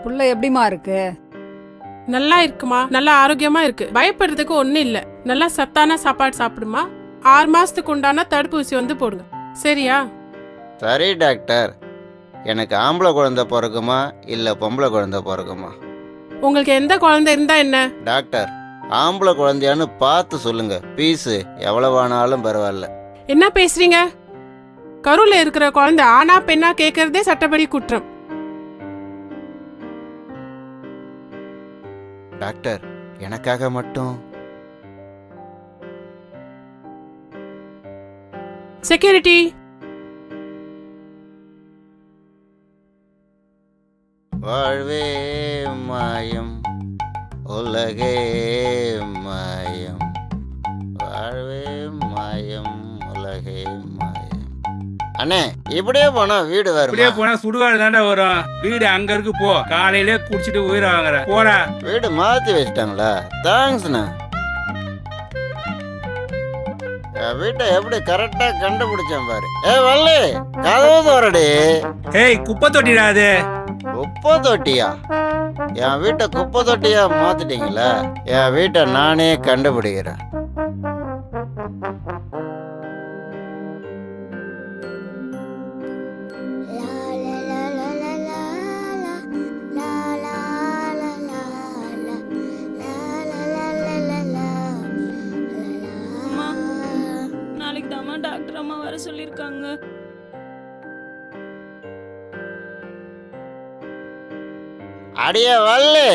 புள்ள எப்படிமா இருக்கு? நல்லா இருக்குமா, நல்லா ஆரோக்கியமா இருக்கு. பயப்படுறதுக்கு ஒண்ணும் இல்ல. நல்லா சத்தான சாப்பாடு சாப்பிடுமா. 6 மாசத்துக்கு உண்டான தடுப்பூசி வந்து போடுங்க, சரியா? சரி டாக்டர், எனக்கு ஆம்பளை குழந்தை பிறக்குமா இல்லை பொம்பளை குழந்தை பிறக்குமா? உங்களுக்கு எந்த குழந்தை இருந்தா என்ன? டாக்டர், ஆம்பளை குழந்தையான்னு பார்த்து சொல்லுங்க. பீஸு எவ்வளவானாலும் பரவாயில்ல. என்ன பேசுறீங்க? கருவுல இருக்கிற குழந்தை ஆனா பெண்ணா கேட்கறதே சட்டப்படி குற்றம். டாக்டர், எனக்காக மட்டும். செக்யூரிட்டி. வாழ்வே மாயம் உலகே மாயம், வாழ்வே மாயம் உலகே மாயம். அண்ணே, இப்படியே போனா வீடு வரும். இப்படியே போனா சுடுகாடு தாண்டா வரும். வீடு அங்க இருக்கு, போ. காலையிலே குடிச்சிட்டு உயிரை வாங்குற, போடா. வீடு மாத்தி வச்சிட்டாங்களா? தேங்க்ஸ்ண்ணா. என் வீட்டை எப்படி கரெக்டா கண்டுபிடிச்சேன் பாரு. வள்ளி, கதவு தோறடி. ஏய், குப்பை தொட்டிடா அது. குப்பை தொட்டியா? என் வீட்டை குப்பை தொட்டியா மாத்திட்டீங்களா? என் வீட்டை நானே கண்டுபிடிக்கிறேன். நாளைக்கு தாமா டாக்டர் அம்மா வர சொல்லிருக்காங்க. அடியே வள்ளி.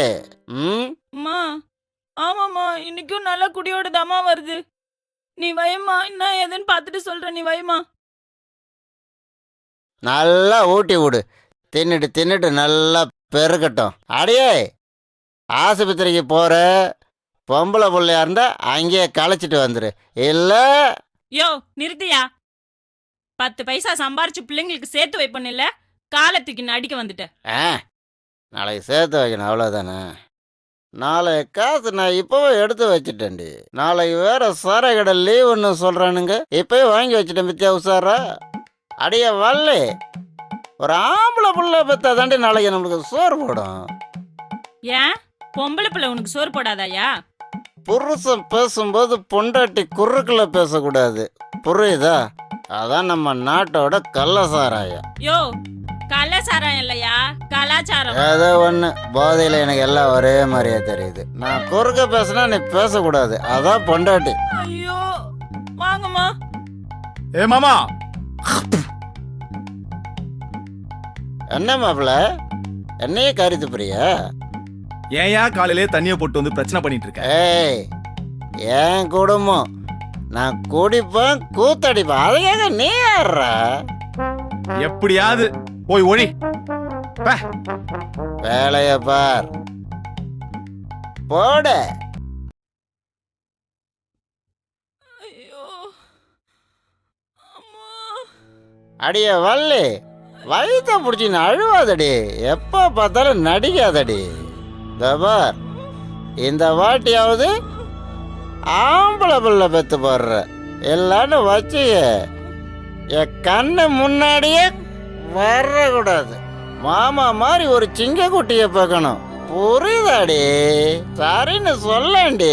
அம்மா, ஆமாம்மா, இன்னைக்கும் நல்லா குடியோட தாமா வருது. நீ வையம்மா, என்ன ஏதுன்னு பார்த்துட்டு சொல்ற. நீ வையம்மா. நல்லா ஊட்டி விடு. தின்னுட்டு தின்னுட்டு நல்லா பெருக்கட்டும். அடியே, ஆஸ்பத்திரிக்கு போற பொம்பளை பிள்ளையா இருந்தா அங்கேயே களைச்சிட்டு வந்துரு. இல்ல யோ, நிறுத்தியா? 10 பைசா சம்பாரிச்சு பிள்ளைங்களுக்கு சேர்த்து வைப்பண்ண இல்ல, காலத்துக்கு அடிக்க வந்துட்ட. நாளைக்கு சேர்த்து வைக்கணும், அவ்வளோதானே. நாளைய காசு நான் இப்போவே எடுத்து வச்சுட்டேன்டி. நாளைக்கு வேற சாரை கடை லீவுன்னு சொல்கிறானுங்க. இப்போயே வாங்கி வச்சுட்டேன். மித்தியா உசாரா? அடிய வள்ளி, ஒரு ஆம்பளை பிள்ளை பெற்றா தாண்டி நாளைக்கு நம்மளுக்கு சோறு போடும். ஏன் பொம்பளை பிள்ளை உனக்கு சோறு போடாதாயா? புருஷன் பேசும்போது பொண்டாட்டி குறுக்குல பேசக்கூடாது, புரியுதா? அதான் நம்ம நாட்டோட கள்ளசாராயம். யோ, கலாச்சாரம் இல்லையா, கலாச்சாரம். ஏதோ ஒண்ணு, போதையில எனக்கு எல்லாம் ஒரே மாதிரியா தெரியுது. நான் குறுக்க பேசினா நீ பேசக்கூடாது, அதான் பொண்டாட்டி. ஐயோ, வாங்கம்மா. ஏ மாமா. என்ன மாப்பிள்ள, என்னையே கருத்து பிரியா? ஏயா காலையிலே தண்ணியை போட்டு வந்து பிரச்சனை பண்ணிட்டு இருக்க? ஏய், என் குடும்பம், நான் குடிப்பேன் கூத்தடிப்பேன், அதுக்காக நீ யாரா? எப்படியாவது போய் ஒழி. வேலைய பார், போட. ஐயோ, அம்மா. அடிய வள்ளி, வயிற்ற பிடிச்சி அழுவாதடி, எப்ப பார்த்தாலும் நடிக்காதடி. பார், இந்த வாட்டியாவது ஆம்பளை பிள்ளை பெத்து போடுற எல்லாரும் வச்சு என் கண்ணு முன்னாடியே வரக்கூடாது. மாமா மாதிரி ஒரு சிங்க குட்டிய பார்க்கணும், புரியுதாடி? சரின்னு சொல்லண்டி,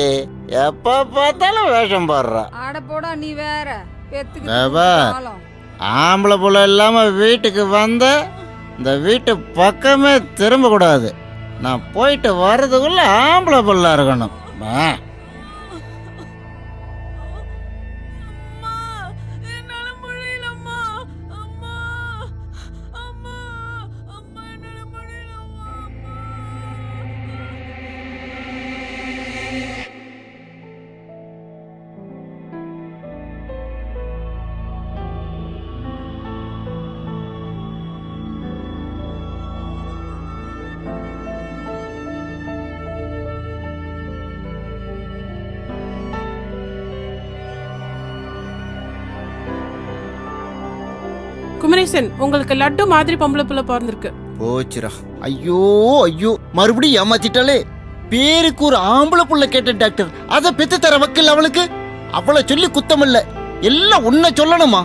எப்ப பார்த்தாலும் வேஷம் போடுற. ஆட போடா, நீ வேற ஆம்பளை புள்ள இல்லாம வீட்டுக்கு வந்த இந்த வீட்டு பக்கமே திரும்ப கூடாது. நான் போயிட்டு வர்றதுக்குள்ள ஆம்பளை புள்ள இருக்கணும். குமரேசன், உங்களுக்கு லட்டு மாதிரி பொம்பளை புள்ள பிறந்திருக்கு. போச்சுரா. ஐயோ ஐயோ, மறுபடியும் ஏமாத்திட்டாலே. பேருக்கு ஒரு ஆம்பளை புள்ள கேட்ட டாக்டர், அதை பெத்து தர வக்கல் அவளுக்கு. அவளை சொல்லி குத்தமில்ல, எல்லாம் உன்னை சொல்லணுமா?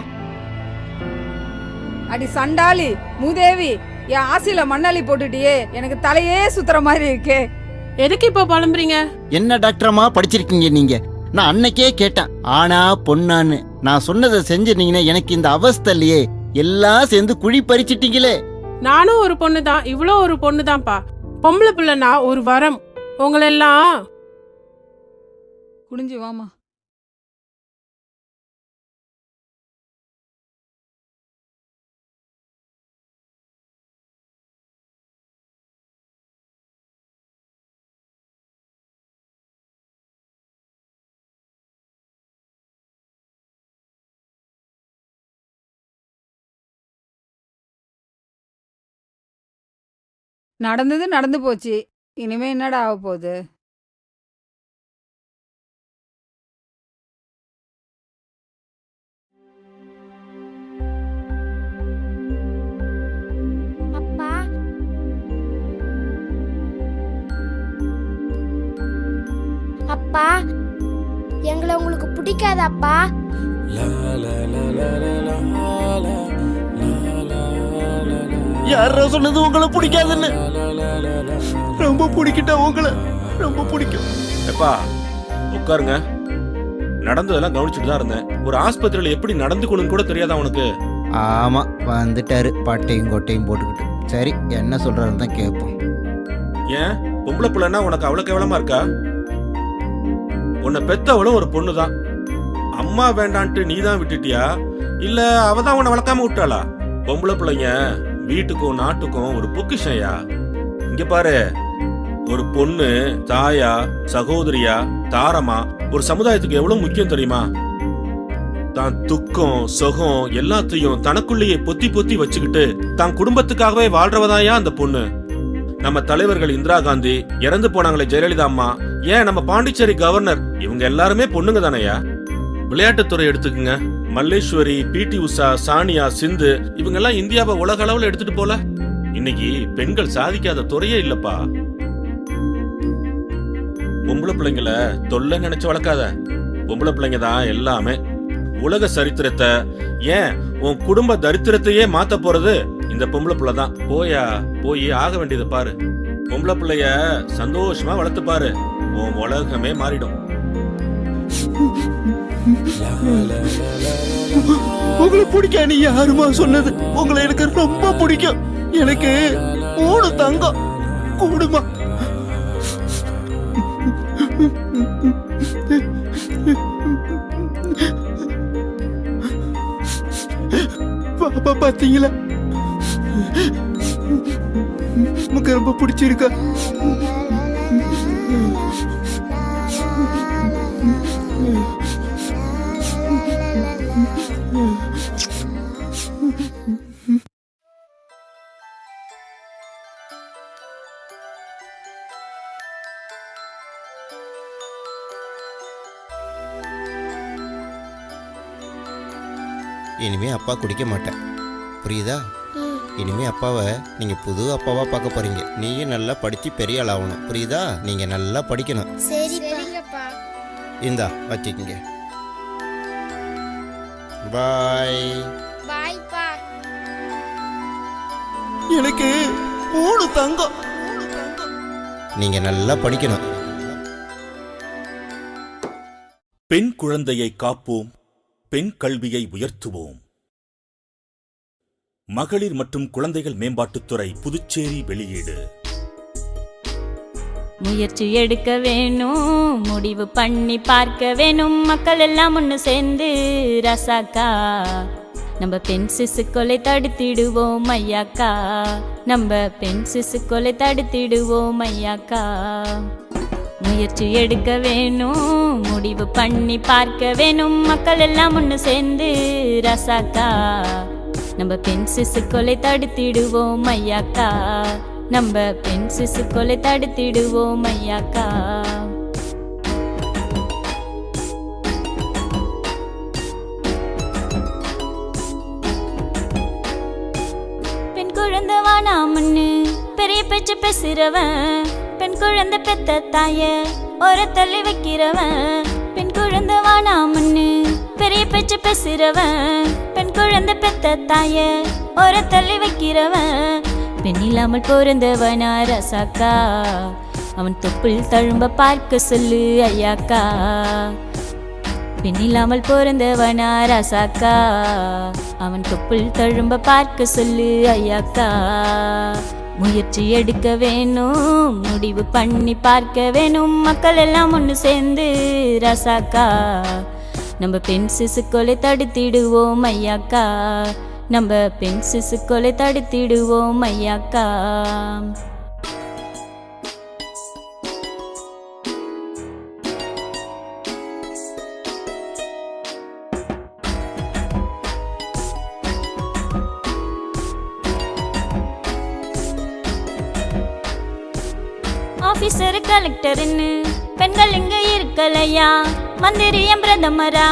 அடி சண்டாளி மூதேவி, என் ஆசையில மண்ணாளி போட்டுட்டியே எனக்கு தலையே சுத்துற மாதிரி இருக்கே. எதுக்கு இப்போ புலம்புறீங்க? என்ன டாக்டரம்மா படிச்சிருக்கீங்க நீங்க? நான் அன்னைக்கே கேட்டேன், ஆனா பொண்ணான்னு. நான் சொன்னதை செஞ்சிருந்தீங்கன்னா எனக்கு இந்த அவஸ்தை இல்லையே. எல்லாம் சேர்ந்து குழி பறிச்சிட்டீங்களே. நானும் ஒரு பொண்ணு தான், இவ்வளோ ஒரு பொண்ணு தான்ப்பா. பொம்பளை பிள்ளைனா ஒரு வரம். உங்களெல்லாம் குடிஞ்சு வாமா. நடந்தது நடந்து போச்சு. இனிமே என்னடா ஆக போகுது? அப்பா அப்பா எங்களை உங்களுக்கு பிடிக்காதாப்பா? யாரா சொன்னது உங்களை பிடிக்காதுன்னு? ரொம்ப பிடிக்கிட்ட உங்களை, ரொம்ப பிடிக்கும். எப்பா உட்காருங்க. நடந்ததெல்லாம் கவனிச்சுட்டு தான் இருந்தேன். ஒரு ஆஸ்பத்திரியில எப்படி நடந்துக்கணும்னு கூட தெரியாதா உனக்கு? ஆமா, வந்துட்டாரு பட்டையும் கொட்டையும் போட்டுக்கிட்டு. சரி, என்ன சொல்றாருன்னு தான் கேட்போம். ஏன் பொம்பளை பிள்ளைன்னா உனக்கு அவ்வளவு கேவலமா இருக்கா? உன்னை பெத்தவளும் ஒரு பொண்ணு தான். அம்மா வேண்டான்ட்டு நீ தான் விட்டுட்டியா, இல்ல அவ தான் உன்னை வளர்க்காம விட்டாளா? பொம்பளை பிள்ளைங்க வீட்டுக்கும் நாட்டுக்கும் ஒரு பொக்கிஷன்யா. இங்க பாரு, ஒரு பொண்ணு தாயா, சகோதரியா, தாரமா ஒரு சமுதாயத்துக்கு எவ்வளவு முக்கியம் தெரியுமா? தான் துக்கம் சுகம் எல்லாத்தையும் தனக்குள்ளேயே பொத்தி பொத்தி வச்சுக்கிட்டு தான் குடும்பத்துக்காகவே வாழ்றவதாயா அந்த பொண்ணு. நம்ம தலைவர்கள் இந்திரா காந்தி, இறந்து போனாங்களே ஜெயலலிதா அம்மா, ஏன் நம்ம பாண்டிச்சேரி கவர்னர், இவங்க எல்லாருமே பொண்ணுங்க தானையா. விளையாட்டுத்துறை எடுத்துக்குங்க, மல்லேஸ்வரி, பிடி உஷா, சானியா, சிந்து, இவங்க எல்லாம் இந்தியாவை உலக அளவுல எடுத்துட்டு போல. இன்னைக்கு பெண்கள் சாதிக்காத துறையே இல்லப்பா. பொம்பளை பிள்ளைங்களை தொல்லை நினைச்சு வளர்க்காத. பொம்பளை பிள்ளைங்க தான் எல்லாமே. உலக சரித்திரத்தை, ஏன் உன் குடும்ப தரித்திரத்தையே மாத்த போறது இந்த பொம்பளை பிள்ளை தான். போய் ஆக வேண்டியதை பாரு. பொம்பளை பிள்ளைய சந்தோஷமா வளர்த்து பாரு, உன் உலகமே மாறிடும். உங்களை பிடிக்க நீ யாருமா சொன்னது? உங்களை எனக்கு ரொம்ப பிடிக்கும். எனக்கு 3 தங்கம் கூடுமா? பாப்பா பாத்தீங்களா, நமக்கு ரொம்ப பிடிச்சிருக்கா? இனிமே அப்பா குடிக்க மாட்டேன், புரியுதா? இனிமே அப்பாவை நீங்க புது அப்பாவா பார்க்க போறீங்க. நீயும் நல்லா படிச்சு பெரிய ஆள் ஆகணும், புரியுதா? நீங்க நல்லா படிக்கணும். சரிப்பா. இந்தா வச்சுக்கங்க. பாய். பாய்ப்பா. எனக்கு 3 தங்கம். நீங்க நல்லா படிக்கணும். பெண் குழந்தையை காப்போம், பெண் கல்வியை உயர்த்துவோம். மகளிர் மற்றும் குழந்தைகள் மேம்பாட்டுத்துறை, புதுச்சேரி வெளியீடு. முயற்சி எடுக்க வேணும், முடிவு பண்ணி பார்க்க வேணும், மக்கள் எல்லாம் ஒன்று சேர்ந்து ரசாக்கா நம்ம பெண் சிசு கொலை தடுத்திடுவோம் ஐயாக்கா. நம்ம பெண் சிசு கொலை தடுத்திடுவோம் ஐயாக்கா. முயற்சி எடுக்க வேணும், முடிவு பண்ணி பார்க்க வேணும், மக்கள் எல்லாம் ஒன்று சேர்ந்து ரசாக்கா நம்ம பெண் சிசு கொலை தடுத்திடுவோம் ஐயாக்கா. நம்ம பெண் சிசு கொலை தடுத்திடுவோம் ஐயாக்கா. பெண் குழந்தை வானாமன்னு பெரிய பேச்சு பேசுறவன், பெண் குழந்தை பெத்த தாய ஒரு தள்ளி வைக்கிறவன். பெண் குழந்தை வானாமன்னு பெரிய பேச்சு பேசுறவன், பெண் குழந்தை பெத்த தாய ஒரு தள்ளி வைக்கிறவன். பெண்ணில்லாமல் பிறந்தவனா ரசாக்கா, அவன் தொப்புள் தழும்ப பார்க்க சொல்லு ஐயாக்கா. பெண்ணில்லாமல் பிறந்தவனா ரசாக்கா, அவன் தொப்புள் தழும்ப பார்க்க சொல்லு ஐயாக்கா. முயற்சி எடுக்க வேணும், முடிவு பண்ணி பார்க்க வேணும், மக்கள் எல்லாம் ஒன்று சேர்ந்து ரசாக்கா. நம்ம பெண் சிசுக்கொலை தடுத்திடுவோம் ஐயாக்கா, நம்ம பெண் சிசுக்கொலை தடுத்திடுவோம் ஐயாக்கா. ஆபீசர் கலெக்டர்னு பெண்கள் இங்க இருக்கலையா, மந்திரியம் பிரதமரா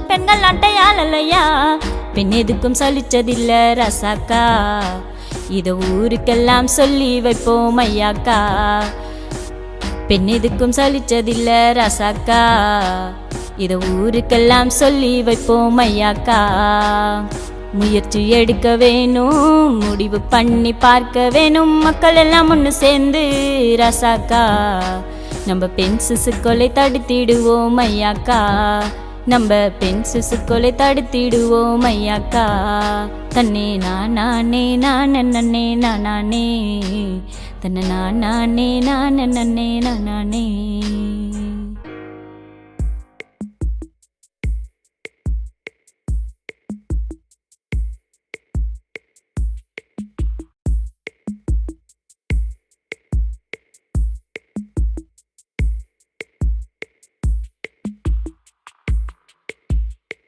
பெண்கள் அட்டையாளலையா. பெண் எதுக்கும் சலிச்சதில்ல ரசாக்கா, இத ஊருக்கெல்லாம் சொல்லி வைப்போம் ஐயாக்கா. பெண் எதுக்கும் சலிச்சதில்ல ரசாக்கா, இத ஊருக்கெல்லாம் சொல்லி வைப்போம் ஐயாக்கா. முயற்சி எடுக்க வேணும், முடிவு பண்ணி பார்க்க வேணும், மக்கள் எல்லாம் ஒன்று சேர்ந்து ரசாக்கா. நம்ம பெண் சிசுக்கொலை தடுத்திடுவோம் ஐயாக்கா, நம்ம பெண் சிசுக்கொலை தடுத்திடுவோம் ஐயாக்கா. தன்னே நானே நானே நானே, தன்னை நானே நானே நானே.